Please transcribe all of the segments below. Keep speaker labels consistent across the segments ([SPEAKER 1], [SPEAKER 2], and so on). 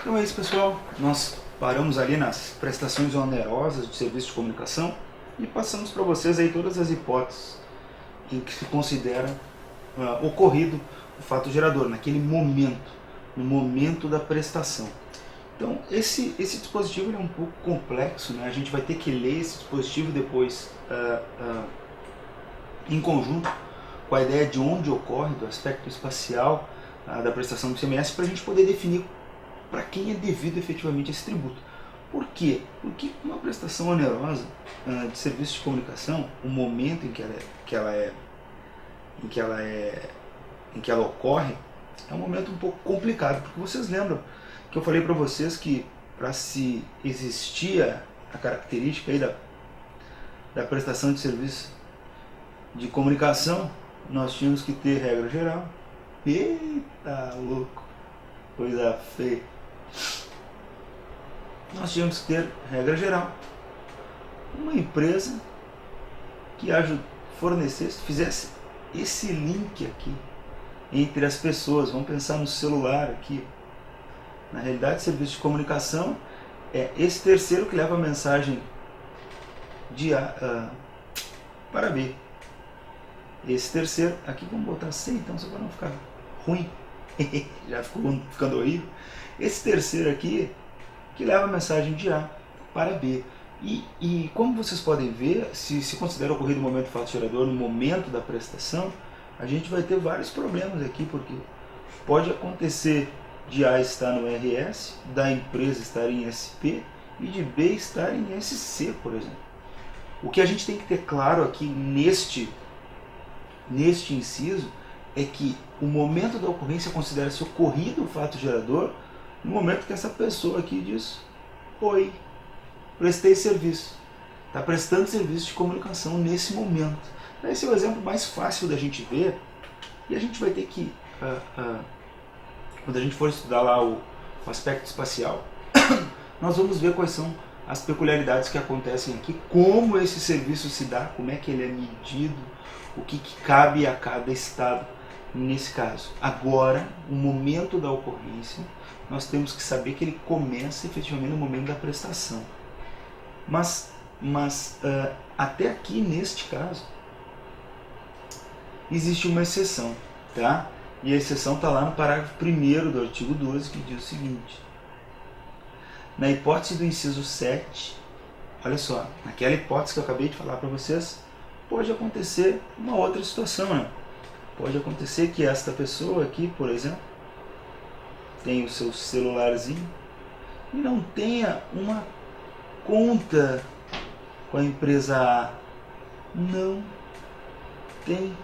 [SPEAKER 1] Então é isso, pessoal. Nós paramos ali nas prestações onerosas de serviço de comunicação e passamos para vocês aí todas as hipóteses em que se considera ocorrido o fato gerador, naquele momento, no momento da prestação. Então esse dispositivo é um pouco complexo, né? A gente vai ter que ler esse dispositivo depois em conjunto com a ideia de onde ocorre, do aspecto espacial da prestação do ICMS, para a gente poder definir para quem é devido efetivamente esse tributo. Por quê? Porque uma prestação onerosa de serviço de comunicação, o momento em que ela ocorre, é um momento um pouco complicado, porque vocês lembram que eu falei para vocês que para se existir a característica aí da prestação de serviço de comunicação, nós tínhamos que ter regra geral. Eita louco, coisa feia. Nós tínhamos que ter regra geral. Uma empresa que fornecesse, fizesse esse link aqui entre as pessoas. Vamos pensar no celular aqui. Na realidade, serviço de comunicação é esse terceiro que leva a mensagem de A para B. Esse terceiro, aqui vamos botar C então, só para não ficar ruim. Já ficou ficando horrível. Esse terceiro aqui que leva a mensagem de A para B. E como vocês podem ver, se considera ocorrido o momento do fato gerador no momento da prestação, a gente vai ter vários problemas aqui, porque pode acontecer de A estar no RS, da empresa estar em SP e de B estar em SC, por exemplo. O que a gente tem que ter claro aqui neste inciso é que o momento da ocorrência considera-se ocorrido o fato gerador no momento que essa pessoa aqui diz: oi, prestei serviço. Está prestando serviço de comunicação nesse momento. Esse é o exemplo mais fácil da gente ver, e a gente vai ter que, quando a gente for estudar lá o aspecto espacial, nós vamos ver quais são as peculiaridades que acontecem aqui, como esse serviço se dá, como é que ele é medido, o que cabe a cada estado nesse caso. Agora, o momento da ocorrência, nós temos que saber que ele começa efetivamente no momento da prestação. Mas até aqui, neste caso, existe uma exceção, tá? E a exceção está lá no parágrafo 1º do artigo 12, que diz o seguinte: na hipótese do inciso 7, olha só, naquela hipótese que eu acabei de falar para vocês, pode acontecer uma outra situação, né? Pode acontecer que esta pessoa aqui, por exemplo, tenha o seu celularzinho e não tenha uma conta com a empresa A. Não tem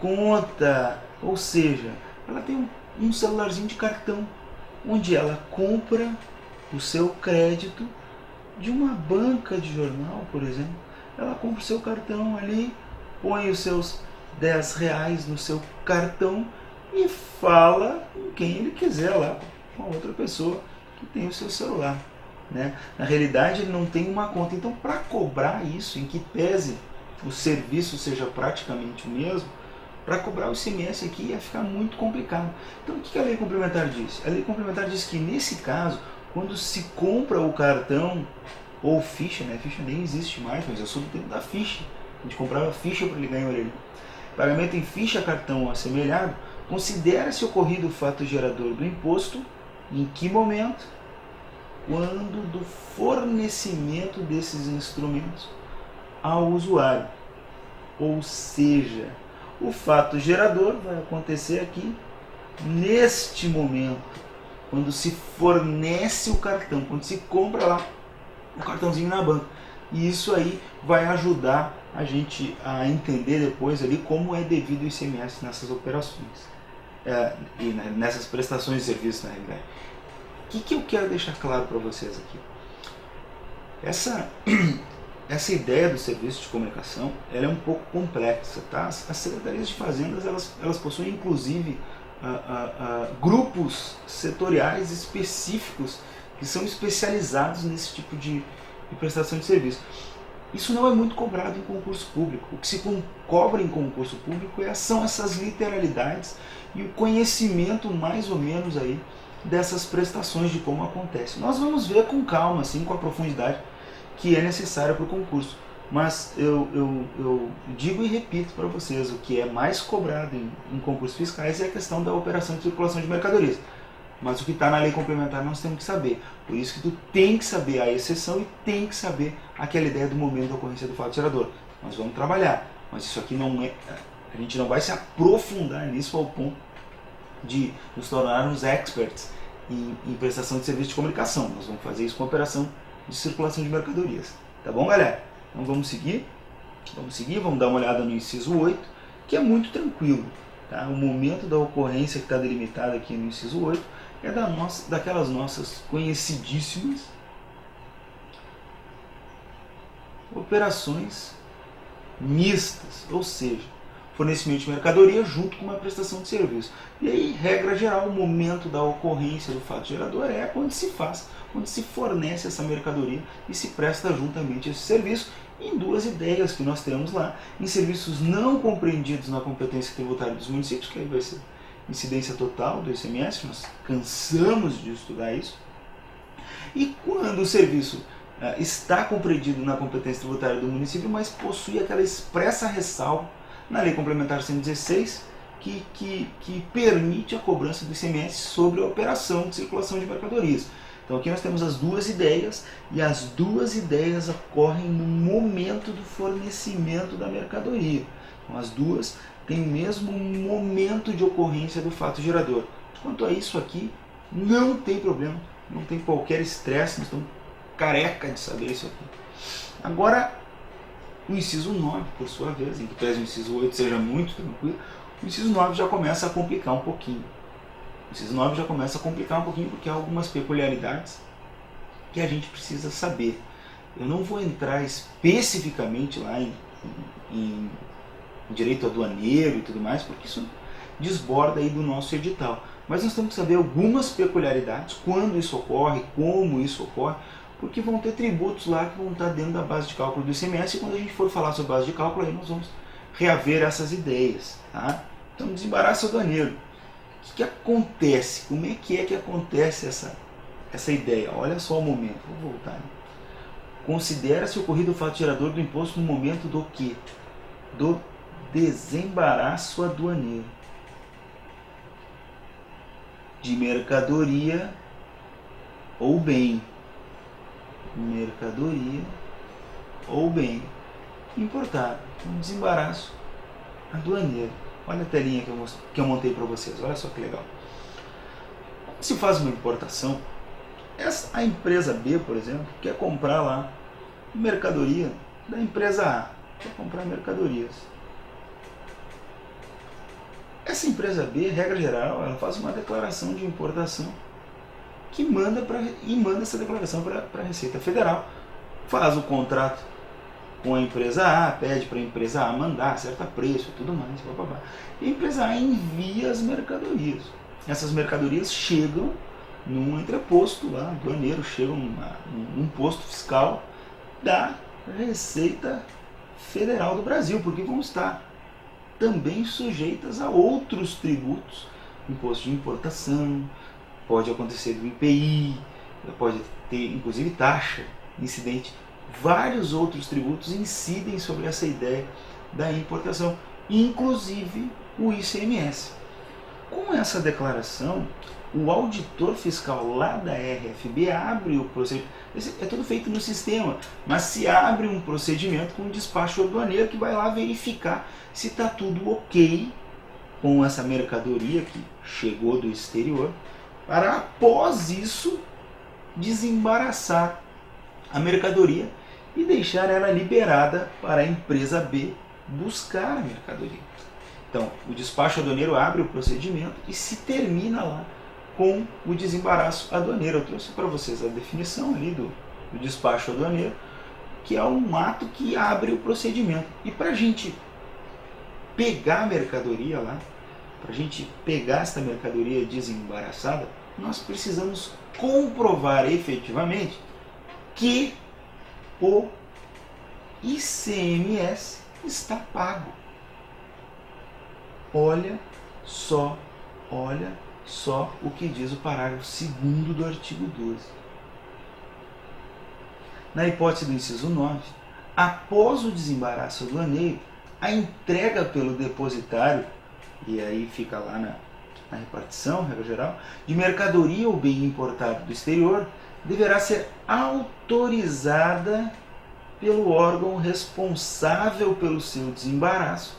[SPEAKER 1] conta, ou seja, ela tem um celularzinho de cartão, onde ela compra o seu crédito de uma banca de jornal, por exemplo. Ela compra o seu cartão ali, põe os seus R$10 no seu cartão e fala com quem ele quiser lá, com a outra pessoa que tem o seu celular, né? Na realidade, ele não tem uma conta. Então, para cobrar isso, em que pese o serviço seja praticamente o mesmo, para cobrar o ICMS aqui ia ficar muito complicado. Então, o que a lei complementar diz? A lei complementar diz que, nesse caso, quando se compra o cartão ou ficha, né? Ficha nem existe mais, mas eu sou do tempo da ficha. A gente comprava ficha para ligar em orelha. Pagamento em ficha, cartão assemelhado, considera-se ocorrido o fato gerador do imposto em que momento? Quando do fornecimento desses instrumentos ao usuário. Ou seja, o fato gerador vai acontecer aqui neste momento, quando se fornece o cartão, quando se compra lá o cartãozinho na banca. E isso aí vai ajudar a gente a entender depois ali como é devido o ICMS nessas operações e nessas prestações de serviço, na realidade. O que eu quero deixar claro para vocês aqui? Essa ideia do serviço de comunicação, ela é um pouco complexa, tá? As secretarias de fazendas, elas possuem inclusive grupos setoriais específicos que são especializados nesse tipo de prestação de serviço. Isso não é muito cobrado em concurso público. O que se cobra em concurso público são essas literalidades e o conhecimento mais ou menos aí dessas prestações, de como acontece. Nós vamos ver com calma, assim, com a profundidade que é necessária para o concurso. Mas eu digo e repito para vocês, o que é mais cobrado em concursos fiscais é a questão da operação de circulação de mercadorias. Mas o que está na lei complementar nós temos que saber. Por isso que tu tem que saber a exceção e tem que saber aquela ideia do momento da ocorrência do fato gerador. Nós vamos trabalhar, mas isso aqui não é... A gente não vai se aprofundar nisso ao ponto de nos tornarmos experts em prestação de serviço de comunicação. Nós vamos fazer isso com operação de circulação de mercadorias. Tá bom, galera? Então vamos seguir? Vamos dar uma olhada no inciso 8, que é muito tranquilo. Tá? O momento da ocorrência que está delimitado aqui no inciso 8 é daquelas nossas conhecidíssimas operações mistas, ou seja, fornecimento de mercadoria junto com uma prestação de serviço. E aí, regra geral, o momento da ocorrência do fato gerador é quando se fornece essa mercadoria e se presta juntamente esse serviço, em duas ideias que nós temos lá, em serviços não compreendidos na competência tributária dos municípios, que aí vai ser incidência total do ICMS, nós cansamos de estudar isso, e quando o serviço está compreendido na competência tributária do município, mas possui aquela expressa ressalva na Lei Complementar 116, que permite a cobrança do ICMS sobre a operação de circulação de mercadorias. Então aqui nós temos as duas ideias, e as duas ideias ocorrem no momento do fornecimento da mercadoria. Então as duas têm o mesmo momento de ocorrência do fato gerador. Quanto a isso aqui, não tem problema, não tem qualquer estresse, nós estamos careca de saber isso aqui. Agora, o inciso 9, por sua vez, em que pese o inciso 8 seja muito tranquilo, o inciso 9 já começa a complicar um pouquinho. O inciso 9 já começa a complicar um pouquinho porque há algumas peculiaridades que a gente precisa saber. Eu não vou entrar especificamente lá em direito aduaneiro e tudo mais, porque isso desborda aí do nosso edital. Mas nós temos que saber algumas peculiaridades, quando isso ocorre, como isso ocorre, porque vão ter tributos lá que vão estar dentro da base de cálculo do ICMS, e quando a gente for falar sobre base de cálculo, aí nós vamos reaver essas ideias. Tá? Então, desembaraço aduaneiro. O que acontece? Como é que acontece essa ideia? Olha só o momento, vou voltar. Considera-se ocorrido o fato gerador do imposto no momento do quê? Do desembaraço aduaneiro de mercadoria ou bem. Mercadoria ou bem importado. Um desembaraço aduaneiro. Olha a telinha que eu montei para vocês, olha só que legal. Quando se faz uma importação, a empresa B, por exemplo, quer comprar lá mercadoria da empresa A, quer comprar mercadorias. Essa empresa B, regra geral, ela faz uma declaração de importação que manda essa declaração para a Receita Federal, faz o contrato com a empresa A, pede para a empresa A mandar, acerta preço e tudo mais, blá. E a empresa A envia as mercadorias. Essas mercadorias chegam num entreposto lá, aduaneiro, chegam num posto fiscal da Receita Federal do Brasil, porque vão estar também sujeitas a outros tributos, imposto de importação, pode acontecer do IPI, pode ter inclusive taxa incidente. Vários outros tributos incidem sobre essa ideia da importação, inclusive o ICMS. Com essa declaração, o auditor fiscal lá da RFB abre o procedimento, é tudo feito no sistema, mas se abre um procedimento com um despacho aduaneiro que vai lá verificar se está tudo ok com essa mercadoria que chegou do exterior, para após isso desembaraçar a mercadoria e deixar ela liberada para a empresa B buscar a mercadoria. Então, o despacho aduaneiro abre o procedimento e se termina lá com o desembaraço aduaneiro. Eu trouxe para vocês a definição ali do despacho aduaneiro, que é um ato que abre o procedimento. E para a gente pegar a mercadoria lá, para a gente pegar essa mercadoria desembaraçada, nós precisamos comprovar efetivamente que o ICMS está pago. Olha só só o que diz o parágrafo 2º do artigo 12. Na hipótese do inciso 9, após o desembaraço aduaneiro, a entrega pelo depositário, e aí fica lá na repartição, regra geral, de mercadoria ou bem importado do exterior, deverá ser autorizada pelo órgão responsável pelo seu desembaraço,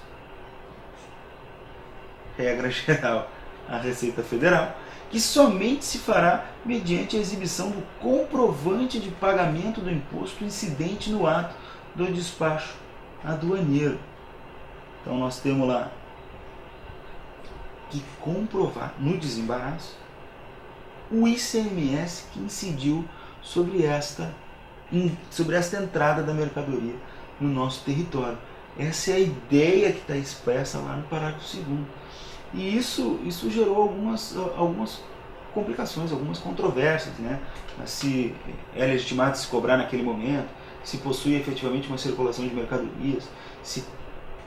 [SPEAKER 1] regra geral, a Receita Federal, que somente se fará mediante a exibição do comprovante de pagamento do imposto incidente no ato do despacho aduaneiro. Então nós temos lá que comprovar no desembaraço o ICMS que incidiu sobre esta entrada da mercadoria no nosso território. Essa é a ideia que está expressa lá no parágrafo 2º. E isso gerou algumas complicações, algumas controvérsias, né? Se é legitimado se cobrar naquele momento, se possui efetivamente uma circulação de mercadorias, se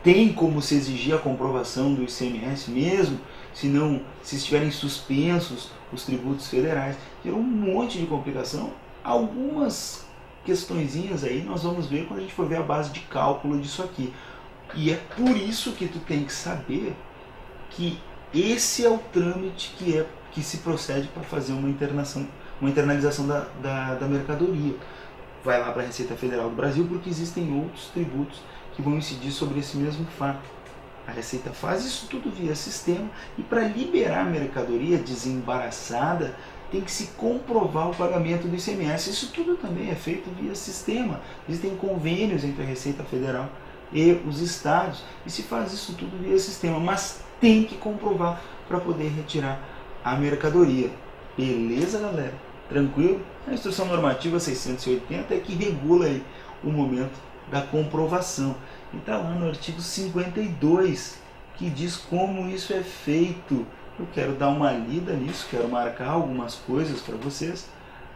[SPEAKER 1] tem como se exigir a comprovação do ICMS mesmo, se estiverem suspensos os tributos federais. Gerou um monte de complicação. Algumas questõezinhas aí nós vamos ver quando a gente for ver a base de cálculo disso aqui. E é por isso que tu tem que saber que esse é o trâmite que se procede para fazer uma internalização da mercadoria. Vai lá para a Receita Federal do Brasil, porque existem outros tributos que vão incidir sobre esse mesmo fato. A Receita faz isso tudo via sistema, e para liberar a mercadoria desembaraçada tem que se comprovar o pagamento do ICMS. Isso tudo também é feito via sistema. Existem convênios entre a Receita Federal e os estados, e se faz isso tudo via sistema, mas tem que comprovar para poder retirar a mercadoria. Beleza, galera? Tranquilo? A Instrução Normativa 680 é que regula aí o momento da comprovação. E está lá no artigo 52, que diz como isso é feito. Eu quero dar uma lida nisso, quero marcar algumas coisas para vocês.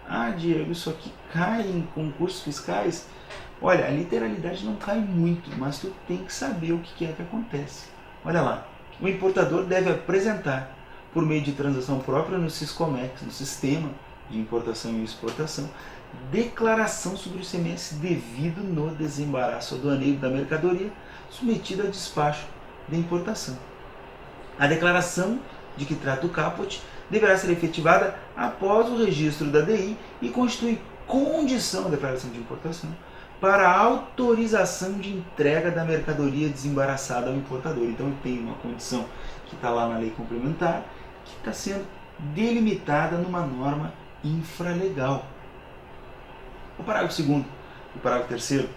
[SPEAKER 1] Ah, Diego, isso aqui cai em concursos fiscais? Olha, a literalidade não cai muito, mas tu tem que saber o que é que acontece. Olha lá, o importador deve apresentar, por meio de transação própria no Siscomex, no Sistema de Importação e Exportação, declaração sobre o ICMS devido no desembaraço aduaneiro da mercadoria submetida a despacho de importação. A declaração de que trata o caput deverá ser efetivada após o registro da DI e constitui condição da declaração de importação para a autorização de entrega da mercadoria desembaraçada ao importador. Então eu tenho uma condição que está lá na lei complementar, que está sendo delimitada numa norma infralegal. O parágrafo 2º e o parágrafo 3º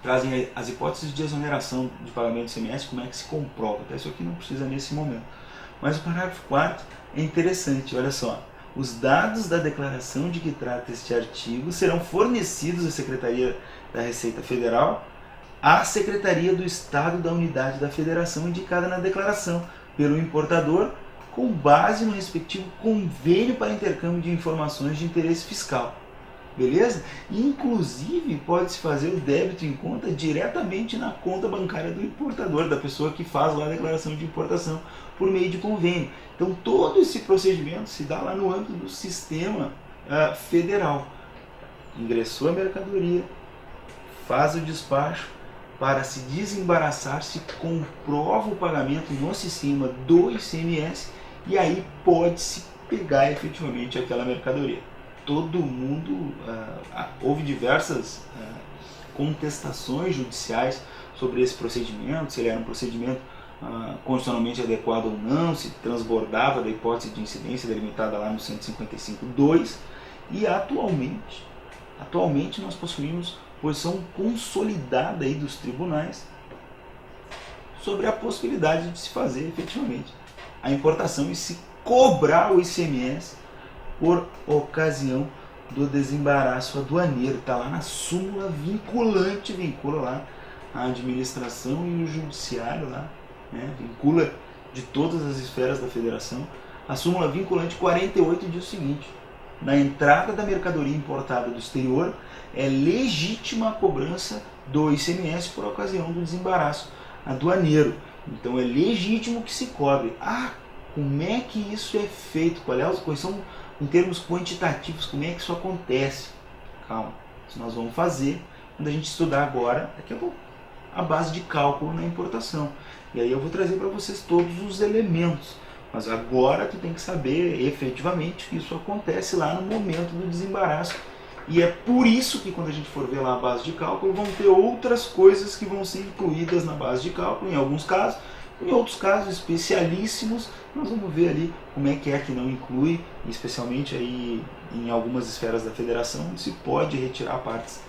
[SPEAKER 1] trazem as hipóteses de exoneração de pagamento de ICMS, como é que se comprova. Até isso aqui não precisa nesse momento. Mas o parágrafo 4º é interessante, olha só. Os dados da declaração de que trata este artigo serão fornecidos à Secretaria da Receita Federal, à Secretaria do Estado da Unidade da Federação indicada na declaração, pelo importador, com base no respectivo convênio para intercâmbio de informações de interesse fiscal. Beleza? Inclusive, pode-se fazer o débito em conta diretamente na conta bancária do importador, da pessoa que faz lá a declaração de importação, por meio de convênio. Então, todo esse procedimento se dá lá no âmbito do sistema federal. Ingressou a mercadoria, faz o despacho, para se desembaraçar, se comprova o pagamento no sistema do ICMS, e aí pode-se pegar efetivamente aquela mercadoria. Todo mundo, houve diversas contestações judiciais sobre esse procedimento, se ele era um procedimento constitucionalmente adequado ou não, se transbordava da hipótese de incidência delimitada lá no 155.2, e atualmente nós possuímos posição consolidada aí dos tribunais sobre a possibilidade de se fazer efetivamente a importação e se cobrar o ICMS por ocasião do desembaraço aduaneiro. Está lá na súmula vinculante, vincula lá a administração e o judiciário lá, né? Vincula de todas as esferas da federação. A súmula vinculante 48 diz o seguinte: na entrada da mercadoria importada do exterior, é legítima a cobrança do ICMS por ocasião do desembaraço aduaneiro. Então é legítimo que se cobre. Ah, como é que isso é feito? Quais são, em termos quantitativos, como é que isso acontece? Calma, isso nós vamos fazer quando a gente estudar agora, daqui a pouco, a base de cálculo na importação. E aí eu vou trazer para vocês todos os elementos. Mas agora tu tem que saber efetivamente que isso acontece lá no momento do desembaraço. E é por isso que quando a gente for ver lá a base de cálculo, vão ter outras coisas que vão ser incluídas na base de cálculo, em alguns casos. Em outros casos especialíssimos, nós vamos ver ali como é que não inclui, especialmente aí em algumas esferas da federação, onde se pode retirar partes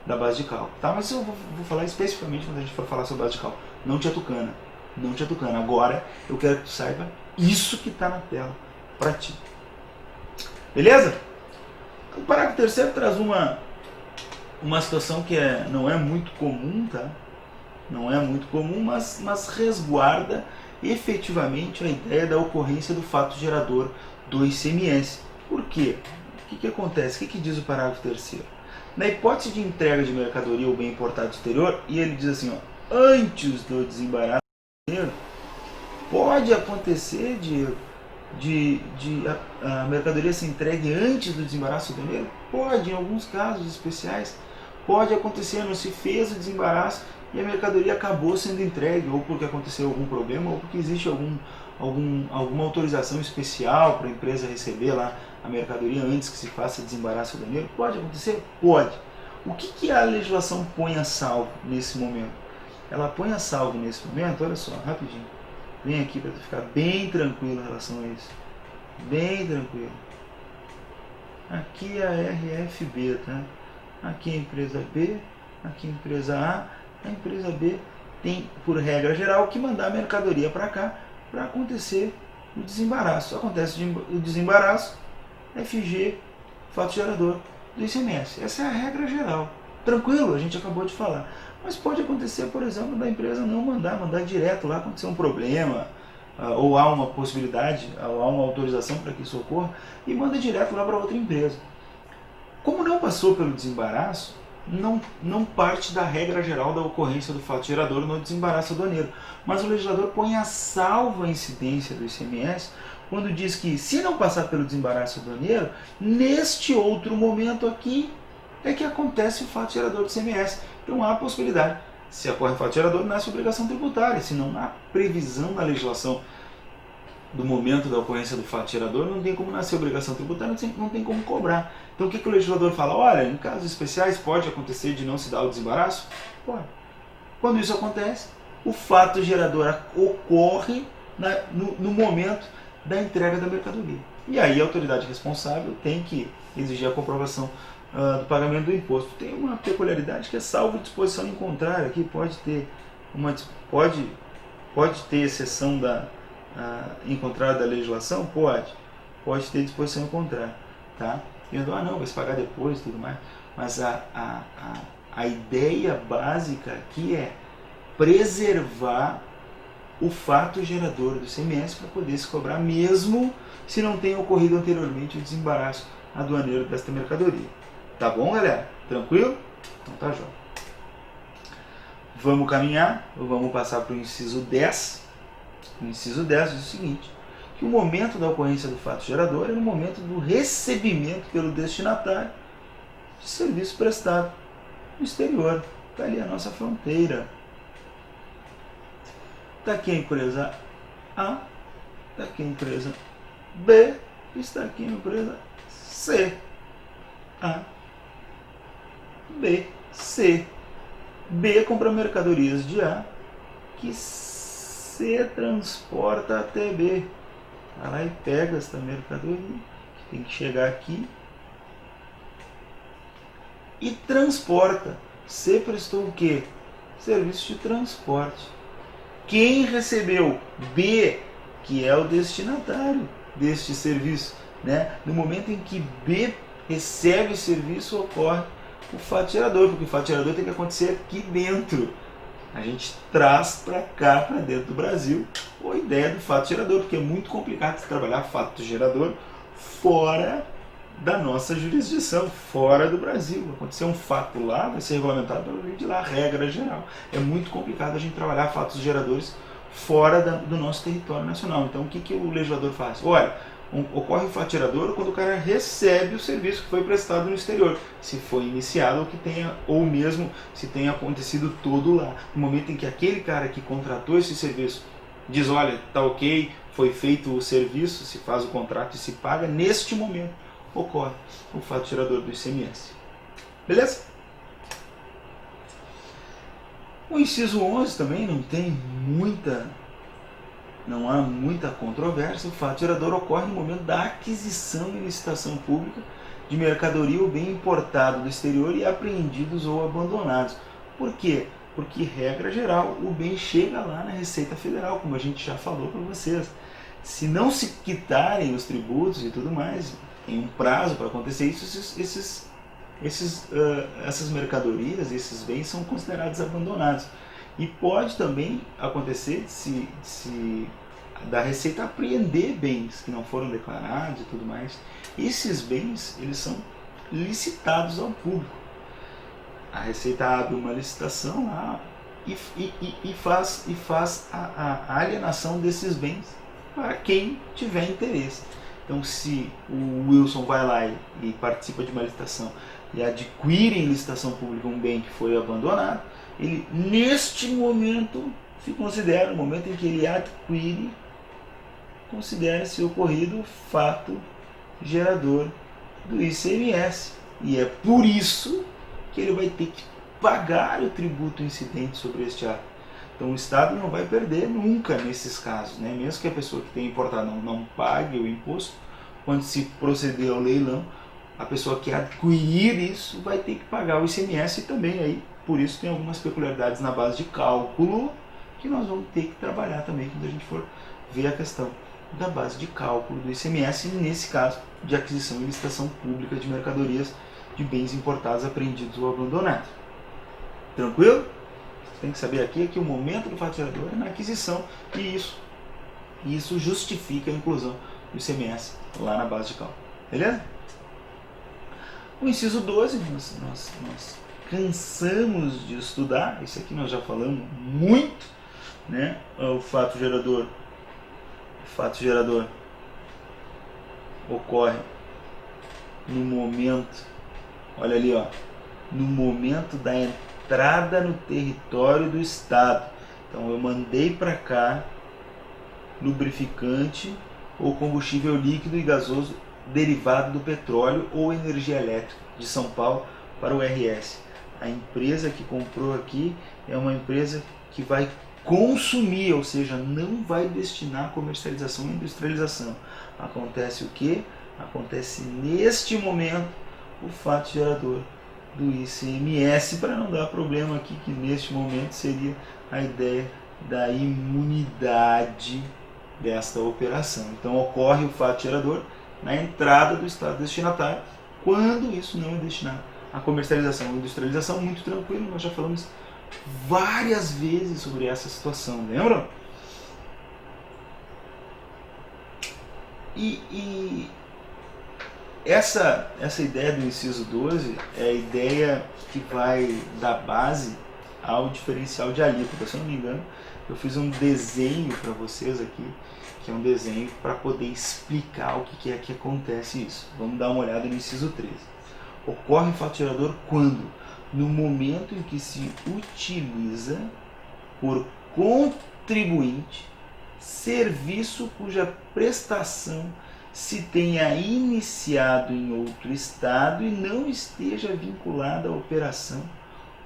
[SPEAKER 1] da base de cálculo. Tá? Mas eu vou falar especificamente quando a gente for falar sobre a base de cálculo. Não te atucana, não te atucana. Agora eu quero que tu saiba isso que está na tela para ti. Beleza? O parágrafo terceiro traz uma situação que não é muito comum, tá? Não é muito comum, mas resguarda efetivamente a ideia da ocorrência do fato gerador do ICMS. Por quê? O que acontece? O que diz o parágrafo terceiro? Na hipótese de entrega de mercadoria ou bem importado do exterior, e ele diz assim, ó, antes do desembaraço do dinheiro, pode acontecer de a mercadoria ser entregue antes do desembaraço do dinheiro? Pode, em alguns casos especiais, pode acontecer, não se fez o desembaraço e a mercadoria acabou sendo entregue, ou porque aconteceu algum problema, ou porque existe alguma autorização especial para a empresa receber lá a mercadoria antes que se faça desembaraço do dinheiro. Pode acontecer? Pode. O que a legislação põe a salvo nesse momento? Ela põe a salvo nesse momento, olha só, rapidinho. Vem aqui para ficar bem tranquilo em relação a isso. Bem tranquilo. Aqui é a RFB, tá? Aqui é a empresa B, aqui é a empresa A. A empresa B tem, por regra geral, que mandar a mercadoria para cá para acontecer o desembaraço. Acontece o desembaraço, FG, fato gerador do ICMS. Essa é a regra geral. Tranquilo, a gente acabou de falar. Mas pode acontecer, por exemplo, da empresa não mandar direto lá, acontecer um problema, ou há uma possibilidade, ou há uma autorização para que isso ocorra, e manda direto lá para outra empresa. Como não passou pelo desembaraço, não parte da regra geral da ocorrência do fato gerador no desembaraço aduaneiro. Mas o legislador põe a salvo a incidência do ICMS quando diz que, se não passar pelo desembaraço aduaneiro, neste outro momento aqui é que acontece o fato gerador do ICMS. Então há a possibilidade. Se ocorre fato gerador, nasce obrigação tributária. Se não há previsão na legislação do momento da ocorrência do fato gerador, não tem como nascer obrigação tributária, não tem como cobrar. Então o que o legislador fala? Olha, em casos especiais pode acontecer de não se dar o desembaraço? Pode. Quando isso acontece, o fato gerador ocorre no momento da entrega da mercadoria. E aí a autoridade responsável tem que exigir a comprovação do pagamento do imposto. Tem uma peculiaridade que é salvo disposição em contrário. Aqui pode ter exceção em contrário da legislação? Pode ter disposição em contrário, tá? Não, vai se pagar depois e tudo mais. Mas a ideia básica aqui é preservar o fato gerador do ICMS para poder se cobrar, mesmo se não tenha ocorrido anteriormente o desembaraço aduaneiro desta mercadoria. Tá bom, galera? Tranquilo? Então tá jóia. Vamos caminhar, vamos passar para o inciso 10. O inciso 10 diz o seguinte, que o momento da ocorrência do fato gerador é no momento do recebimento pelo destinatário de serviço prestado no exterior. Está ali a nossa fronteira. Está aqui a empresa A, está aqui a empresa B, está aqui a empresa C. A, B, C. B compra mercadorias de A, que C transporta até B. Vai lá e pega esta mercadoria, que tem que chegar aqui, e transporta. C prestou o quê? Serviço de transporte. Quem recebeu? B, que é o destinatário deste serviço, né? No momento em que B recebe o serviço, ocorre o fato gerador, porque o fato gerador tem que acontecer aqui dentro. A gente traz para cá, para dentro do Brasil, a ideia do fato gerador, porque é muito complicado de trabalhar fato gerador fora da nossa jurisdição, fora do Brasil. Acontecer um fato lá, vai ser regulamentado pela lei de lá, regra geral. É muito complicado a gente trabalhar fatos geradores fora do nosso território nacional. Então o que o legislador faz? Olha, ocorre o fato gerador quando o cara recebe o serviço que foi prestado no exterior, se foi iniciado ou que tenha, ou mesmo se tenha acontecido todo lá. No momento em que aquele cara que contratou esse serviço diz, olha, tá ok, foi feito o serviço, se faz o contrato e se paga, neste momento ocorre o fato gerador do ICMS. Beleza? O inciso 11 também não há muita controvérsia. O fato gerador ocorre no momento da aquisição e licitação pública de mercadoria ou bem importado do exterior e apreendidos ou abandonados. Por quê? Porque, regra geral, o bem chega lá na Receita Federal, como a gente já falou para vocês. Se não se quitarem os tributos e tudo mais, tem um prazo para acontecer isso, essas mercadorias, esses bens são considerados abandonados. E pode também acontecer se da Receita apreender bens que não foram declarados e tudo mais. Esses bens, eles são licitados ao público. A Receita abre uma licitação lá e faz a alienação desses bens para quem tiver interesse. Então, se o Wilson vai lá e participa de uma licitação e adquire em licitação pública um bem que foi abandonado, ele, neste momento, se considera, no momento em que ele adquire, considera-se ocorrido o fato gerador do ICMS. E é por isso que ele vai ter que pagar o tributo incidente sobre este ato. Então o Estado não vai perder nunca nesses casos, né? Mesmo que a pessoa que tem importado não pague o imposto, quando se proceder ao leilão, a pessoa que adquirir isso vai ter que pagar o ICMS também. Aí, por isso tem algumas peculiaridades na base de cálculo que nós vamos ter que trabalhar também quando a gente for ver a questão da base de cálculo do ICMS, nesse caso de aquisição e licitação pública de mercadorias de bens importados, apreendidos ou abandonados. Tranquilo? Você tem que saber aqui que o momento do fato gerador é na aquisição e isso justifica a inclusão do ICMS lá na base de cálculo. Beleza? O inciso 12, nós cansamos de estudar, isso aqui nós já falamos muito, né? O fato gerador ocorre no momento, olha ali, ó, no momento da entrada no território do Estado. Então eu mandei para cá lubrificante ou combustível líquido e gasoso derivado do petróleo ou energia elétrica de São Paulo para o RS. A empresa que comprou aqui é uma empresa que vai consumir, ou seja, não vai destinar a comercialização e industrialização. Acontece o que? Acontece neste momento o fato gerador do ICMS, para não dar problema aqui, que neste momento seria a ideia da imunidade desta operação. Então ocorre o fato gerador na entrada do Estado destinatário, quando isso não é destinado à comercialização ou industrialização. Muito tranquilo, nós já falamos várias vezes sobre essa situação, lembram? E essa ideia do inciso 12 é a ideia que vai dar base ao diferencial de alíquota. Se eu não me engano, eu fiz um desenho para vocês aqui, que é um desenho para poder explicar o que é que acontece isso. Vamos dar uma olhada no inciso 13. Ocorre o fato gerador quando? No momento em que se utiliza por contribuinte serviço cuja prestação se tenha iniciado em outro estado e não esteja vinculada à operação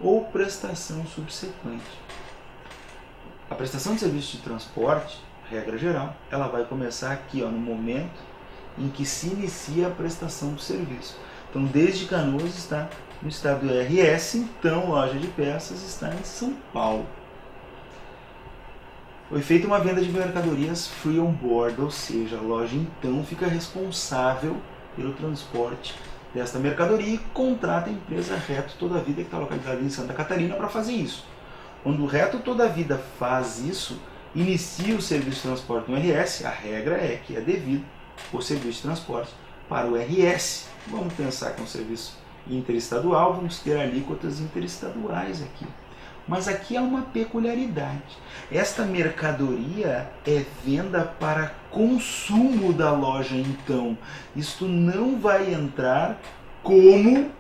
[SPEAKER 1] ou prestação subsequente. A prestação de serviço de transporte, regra geral, ela vai começar aqui, ó, no momento em que se inicia a prestação do serviço. Então, desde Canoas está no estado do RS, então loja de peças está em São Paulo. Foi feita uma venda de mercadorias free on board, ou seja, a loja então fica responsável pelo transporte desta mercadoria e contrata a empresa Reto Toda Vida, que está localizada em Santa Catarina, para fazer isso. Quando o Reto Toda Vida faz isso, inicia o serviço de transporte no RS, a regra é que é devido o serviço de transporte para o RS. Vamos pensar que é um serviço interestadual, vamos ter alíquotas interestaduais aqui. Mas aqui há uma peculiaridade. Esta mercadoria é venda para consumo da loja, então isto não vai entrar como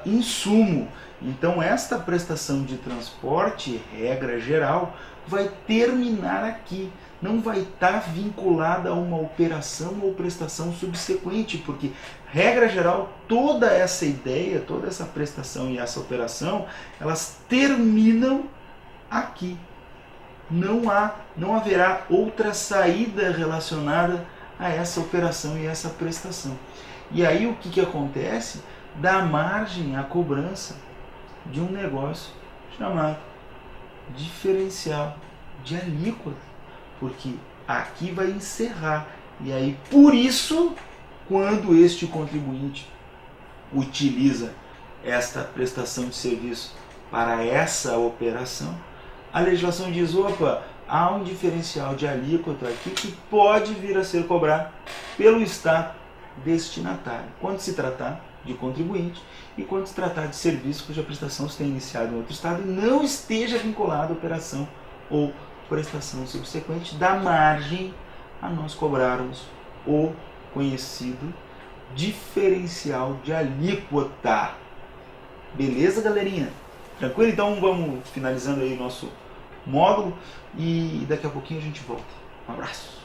[SPEAKER 1] insumo. Então esta prestação de transporte, regra geral, vai terminar aqui. Não vai estar vinculada a uma operação ou prestação subsequente, porque, regra geral, toda essa ideia, toda essa prestação e essa operação, elas terminam aqui. Não haverá outra saída relacionada a essa operação e essa prestação. E aí o que acontece? Dá margem à cobrança de um negócio chamado diferencial de alíquota. Porque aqui vai encerrar. E aí, por isso, quando este contribuinte utiliza esta prestação de serviço para essa operação, a legislação diz, opa, há um diferencial de alíquota aqui que pode vir a ser cobrado pelo Estado destinatário, quando se tratar de contribuinte e quando se tratar de serviço cuja prestação se tenha iniciado em outro Estado e não esteja vinculada à operação ou prestação subsequente, dá margem a nós cobrarmos o conhecido diferencial de alíquota. Beleza, galerinha? Tranquilo? Então vamos finalizando aí o nosso módulo e daqui a pouquinho a gente volta. Um abraço!